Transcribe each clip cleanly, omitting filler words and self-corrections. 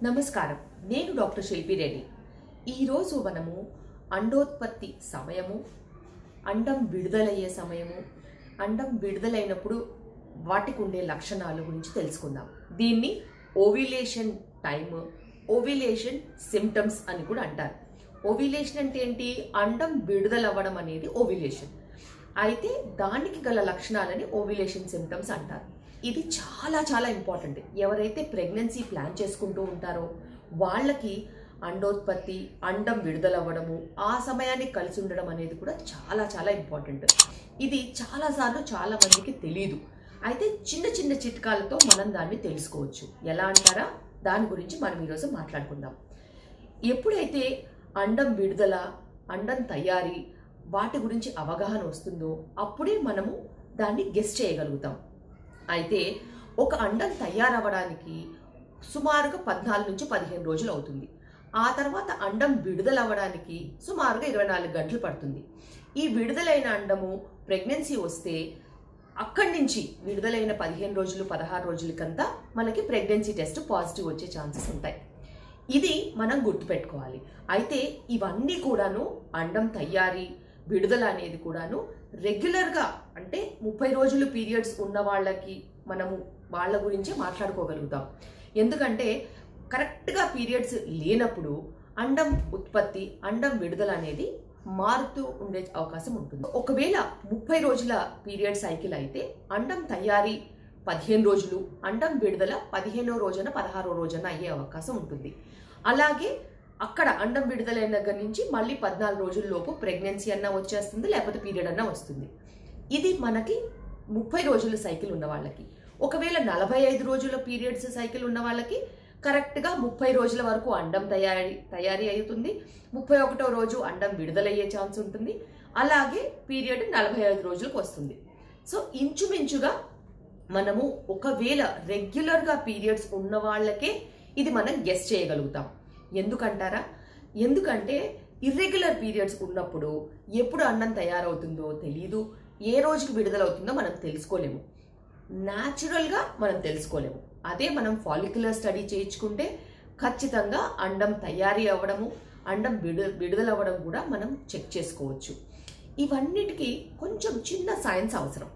నమస్కారం, నేను డాక్టర్ శిల్పి రెడ్డి. ఈరోజు మనము అండోత్పత్తి సమయము, అండం విడుదలయ్యే సమయము, అండం విడుదలైనప్పుడు వాటికి ఉండే లక్షణాల గురించి తెలుసుకుందాం. దీన్ని ఓవ్యులేషన్ టైమ్, ఓవ్యులేషన్ సిమ్టమ్స్ అని కూడా అంటారు. ఓవ్యులేషన్ అంటే ఏంటి? అండం విడుదలవ్వడం అనేది ఓవ్యులేషన్. అయితే దానికి గల లక్షణాలని ఓవ్యులేషన్ సిమ్టమ్స్ అంటారు. ఇది చాలా చాలా ఇంపార్టెంట్. ఎవరైతే ప్రెగ్నెన్సీ ప్లాన్ చేసుకుంటూ ఉంటారో వాళ్ళకి అండోత్పత్తి, అండం విడుదలవ్వడము, ఆ సమయానికి కలిసి ఉండడం అనేది కూడా చాలా చాలా ఇంపార్టెంట్. ఇది చాలాసార్లు చాలా మందికి తెలియదు. అయితే చిన్న చిన్న చిట్కాలతో మనం దాన్ని తెలుసుకోవచ్చు. ఎలా అంటారా? దాని గురించి మనం ఈరోజు మాట్లాడుకుందాం. ఎప్పుడైతే అండం విడుదల, అండం తయారీ వాటి గురించి అవగాహన వస్తుందో అప్పుడే మనము దాన్ని గెస్ చేయగలుగుతాం. అయితే ఒక అండం తయారవ్వడానికి సుమారుగా 14 నుంచి 15 రోజులు అవుతుంది. ఆ తర్వాత అండం విడుదలవ్వడానికి సుమారుగా 24 గంటలు పడుతుంది. ఈ విడుదలైన అండము ప్రెగ్నెన్సీ వస్తే అక్కడి నుంచి విడుదలైన 15 రోజులు 16 రోజులకంతా మనకి ప్రెగ్నెన్సీ టెస్ట్ పాజిటివ్ వచ్చే ఛాన్సెస్ ఉంటాయి. ఇది మనం గుర్తుపెట్టుకోవాలి. అయితే ఇవన్నీ కూడాను అండం తయారీ, విడుదల అనేది కూడాను రెగ్యులర్గా అంటే 30 రోజులు పీరియడ్స్ ఉన్న వాళ్ళకి మనము వాళ్ళ గురించే మాట్లాడుకోగలుగుతాం. ఎందుకంటే కరెక్ట్గా పీరియడ్స్ లేనప్పుడు అండం ఉత్పత్తి, అండం విడుదల అనేది మారుతూ ఉండే అవకాశం ఉంటుంది. ఒకవేళ 30 రోజుల పీరియడ్ సైకిల్ అయితే అండం తయారీ 15 రోజులు, అండం విడుదల 15వ రోజున 16వ రోజున అయ్యే అవకాశం ఉంటుంది. అలాగే అక్కడ అండం విడుదలైన దగ్గర నుంచి మళ్ళీ 14 రోజుల లోపు ప్రెగ్నెన్సీ అన్నా వచ్చేస్తుంది, లేకపోతే పీరియడ్ అన్నా వస్తుంది. ఇది మనకి 30 రోజుల సైకిల్ ఉన్న వాళ్ళకి. ఒకవేళ 45 రోజుల పీరియడ్స్ సైకిల్ ఉన్న వాళ్ళకి కరెక్ట్గా 30 రోజుల వరకు అండం తయారీ అవుతుంది. 31వ రోజు అండం విడుదలయ్యే ఛాన్స్ ఉంటుంది. అలాగే పీరియడ్ 45 రోజులకు వస్తుంది. సో ఇంచుమించుగా మనము ఒకవేళ రెగ్యులర్గా పీరియడ్స్ ఉన్న వాళ్ళకే ఇది మనం గెస్ చేయగలుగుతాం. ఎందుకంటారా? ఎందుకంటే ఇర్రెగ్యులర్ పీరియడ్స్ ఉన్నప్పుడు ఎప్పుడు అండం తయారవుతుందో తెలీదు, ఏ రోజుకి విడుదలవుతుందో మనం తెలుసుకోలేము, న్యాచురల్గా మనం తెలుసుకోలేము. అదే మనం ఫాలిక్యులర్ స్టడీ చేయించుకుంటే ఖచ్చితంగా అండం తయారీ అవ్వడము, అండం విడుదలవ్వడం కూడా మనం చెక్ చేసుకోవచ్చు. ఇవన్నిటికీ కొంచెం చిన్న సైన్స్ అవసరం.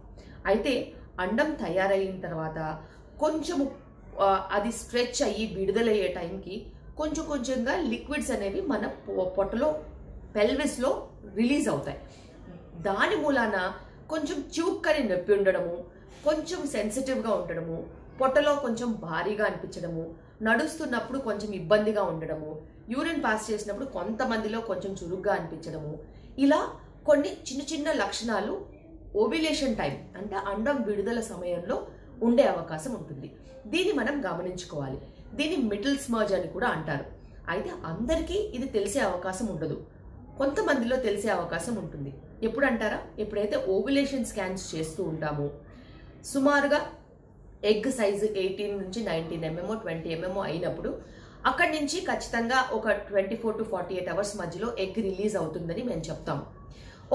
అయితే అండం తయారయిన తర్వాత కొంచెము అది స్ట్రెచ్ అయ్యి విడుదలయ్యే టైంకి కొంచెం కొంచెంగా లిక్విడ్స్ అనేవి మన పొట్టలో, పెల్విస్లో రిలీజ్ అవుతాయి. దాని మూలాన కొంచెం చుక్కని నొప్పి ఉండడము, కొంచెం సెన్సిటివ్గా ఉండడము, పొట్టలో కొంచెం భారీగా అనిపించడము, నడుస్తున్నప్పుడు కొంచెం ఇబ్బందిగా ఉండడము, యూరిన్ పాస్ చేసినప్పుడు కొంతమందిలో కొంచెం చురుగ్గా అనిపించడము, ఇలా కొన్ని చిన్న చిన్న లక్షణాలు ఓవ్యులేషన్ టైం అంటే అండం విడుదల సమయంలో ఉండే అవకాశం ఉంటుంది. దీన్ని మనం గమనించుకోవాలి. దీన్ని మిడిల్ స్మర్జ్ అని కూడా అంటారు. అయితే అందరికీ ఇది తెలిసే అవకాశం ఉండదు, కొంతమందిలో తెలిసే అవకాశం ఉంటుంది. ఎప్పుడు అంటారా? ఎప్పుడైతే ఓవ్యులేషన్ స్కాన్స్ చేస్తూ ఉంటామో సుమారుగా ఎగ్ సైజు 18 నుంచి 19 mm 20 mm అయినప్పుడు అక్కడి నుంచి ఖచ్చితంగా ఒక 24 to 48 అవర్స్ మధ్యలో ఎగ్ రిలీజ్ అవుతుందని మేము చెప్తాము.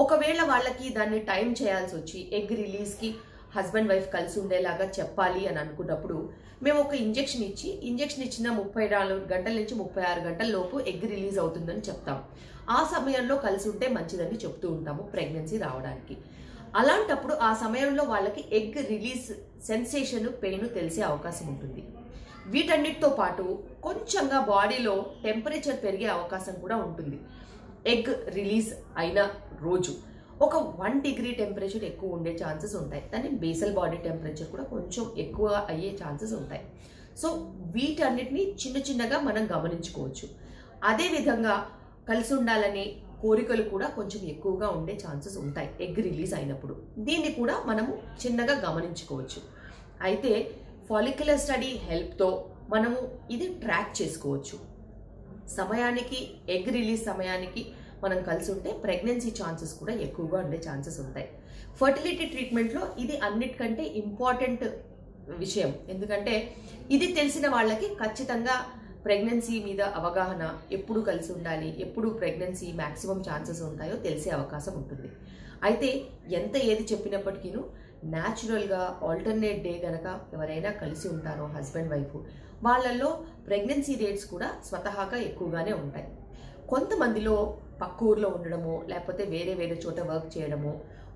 ఒకవేళ వాళ్ళకి దాన్ని టైం చేయాల్సి వచ్చి ఎగ్ రిలీజ్కి హస్బెండ్ వైఫ్ కలిసి ఉండేలాగా చెప్పాలి అని అనుకున్నప్పుడు మేము ఒక ఇంజెక్షన్ ఇచ్చిన 34 గంటల నుంచి 36 గంటల లోపు ఎగ్ రిలీజ్ అవుతుందని చెప్తాం. ఆ సమయంలో కలిసి ఉంటే మంచిదని చెప్తూ ఉంటాము ప్రెగ్నెన్సీ రావడానికి. అలాంటప్పుడు ఆ సమయంలో వాళ్ళకి ఎగ్ రిలీజ్ సెన్సేషన్, పెయిన్ తెలిసే అవకాశం ఉంటుంది. వీటన్నిటితో పాటు కొంచెంగా బాడీలో టెంపరేచర్ పెరిగే అవకాశం కూడా ఉంటుంది. ఎగ్ రిలీజ్ అయిన రోజు ఒక 1 degree టెంపరేచర్ ఎక్కువ ఉండే ఛాన్సెస్ ఉంటాయి. దాన్ని బేసల్ బాడీ టెంపరేచర్ కూడా కొంచెం ఎక్కువ అయ్యే ఛాన్సెస్ ఉంటాయి. సో వీటన్నిటిని చిన్న చిన్నగా మనం గమనించుకోవచ్చు. అదేవిధంగా కలిసి ఉండాలనే కోరికలు కూడా కొంచెం ఎక్కువగా ఉండే ఛాన్సెస్ ఉంటాయి ఎగ్ రిలీజ్ అయినప్పుడు. దీన్ని కూడా మనము చిన్నగా గమనించుకోవచ్చు. అయితే ఫాలిక్యులర్ స్టడీ హెల్ప్తో మనము ఇది ట్రాక్ చేసుకోవచ్చు. సమయానికి ఎగ్ రిలీజ్ సమయానికి మనం కలిసి ఉంటే ప్రెగ్నెన్సీ ఛాన్సెస్ కూడా ఎక్కువగా ఉండే ఛాన్సెస్ ఉంటాయి. ఫర్టిలిటీ ట్రీట్మెంట్లో ఇది అన్నిటికంటే ఇంపార్టెంట్ విషయం. ఎందుకంటే ఇది తెలిసిన వాళ్ళకి ఖచ్చితంగా ప్రెగ్నెన్సీ మీద అవగాహన, ఎప్పుడు కలిసి ఉండాలి, ఎప్పుడు ప్రెగ్నెన్సీ మ్యాక్సిమం ఛాన్సెస్ ఉంటాయో తెలిసే అవకాశం ఉంటుంది. అయితే ఎంత ఏది చెప్పినప్పటికీ న్యాచురల్గా ఆల్టర్నేట్ డే గనక ఎవరైనా కలిసి ఉంటారో హస్బెండ్ వైఫ్ వాళ్ళల్లో ప్రెగ్నెన్సీ రేట్స్ కూడా స్వతహాగా ఎక్కువగానే ఉంటాయి. కొంతమందిలో పక్క ఊర్లో ఉండడమో లేకపోతే వేరే వేరే చోట వర్క్ చేయడమో,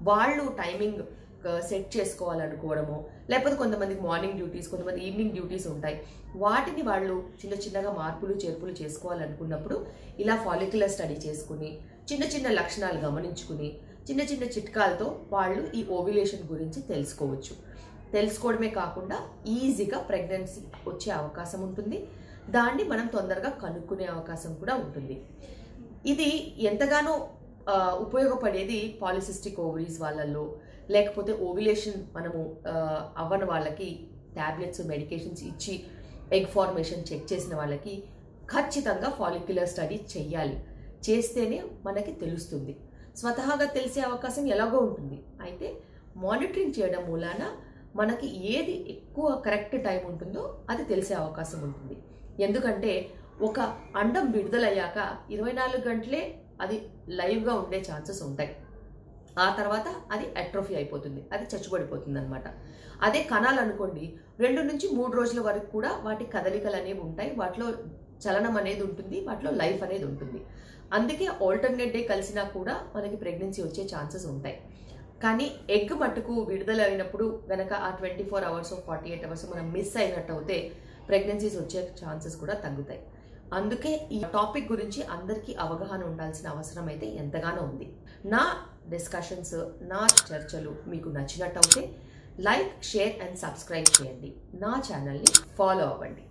వాళ్ళు టైమింగ్ సెట్ చేసుకోవాలనుకోవడమో, లేకపోతే కొంతమందికి మార్నింగ్ డ్యూటీస్, కొంతమంది ఈవినింగ్ డ్యూటీస్ ఉంటాయి. వాటిని వాళ్ళు చిన్న చిన్నగా మార్పులు చేర్పులు చేసుకోవాలనుకున్నప్పుడు ఇలా ఫాలిక్యులర్ స్టడీ చేసుకుని చిన్న చిన్న లక్షణాలు గమనించుకుని చిన్న చిన్న చిట్కాలతో వాళ్ళు ఈ ఓవ్యులేషన్ గురించి తెలుసుకోవచ్చు. తెలుసుకోవడమే కాకుండా ఈజీగా ప్రెగ్నెన్సీ వచ్చే అవకాశం ఉంటుంది. దాన్ని మనం తొందరగా కనుక్కునే అవకాశం కూడా ఉంటుంది. ఇది ఎంతగానో ఉపయోగపడేది పాలిసిస్టిక్ ఓవరీస్ వాళ్ళల్లో, లేకపోతే ఓవ్యులేషన్ మనము అవ్వని వాళ్ళకి టాబ్లెట్స్ మెడికేషన్స్ ఇచ్చి ఎగ్ ఫార్మేషన్ చెక్ చేసిన వాళ్ళకి ఖచ్చితంగా ఫాలిక్యులర్ స్టడీ చెయ్యాలి. చేస్తేనే మనకి తెలుస్తుంది. స్వతహాగా తెలిసే అవకాశం ఎలాగో ఉంటుంది. అయితే మానిటరింగ్ చేయడం మూలాన మనకి ఏది ఎక్కువ కరెక్ట్ టైం ఉంటుందో అది తెలిసే అవకాశం ఉంటుంది. ఎందుకంటే ఒక అండం విడుదలయ్యాక 24 గంటలే అది లైవ్గా ఉండే ఛాన్సెస్ ఉంటాయి. ఆ తర్వాత అది అట్రోఫీ అయిపోతుంది, అది చచ్చుబడిపోతుంది అనమాట. అదే కణాలు అనుకోండి, 2 నుంచి 3 రోజుల వరకు కూడా వాటి కదలికలు అనేవి ఉంటాయి, వాటిలో చలనం అనేది ఉంటుంది, వాటిలో లైఫ్ అనేది ఉంటుంది. అందుకే ఆల్టర్నేట్ డే కలిసినా కూడా మనకి ప్రెగ్నెన్సీ వచ్చే ఛాన్సెస్ ఉంటాయి. కానీ ఎగ్ మట్టుకు విడుదలైనప్పుడు గనక ఆ 24 అవర్స్ 48 అవర్స్ మనం మిస్ అయినట్టు అయితే ప్రెగ్నెన్సీస్ వచ్చే ఛాన్సెస్ కూడా తగ్గుతాయి. అందుకే ఈ టాపిక్ గురించి అందరికీ అవగాహన ఉండాల్సిన అవసరం అయితే ఎంతగానో ఉంది. నా డిస్కషన్స్, నా చర్చలు మీకు నచ్చినట్టయితే లైక్, షేర్ అండ్ సబ్స్క్రైబ్ చేయండి. నా ఛానల్ని ఫాలో అవ్వండి.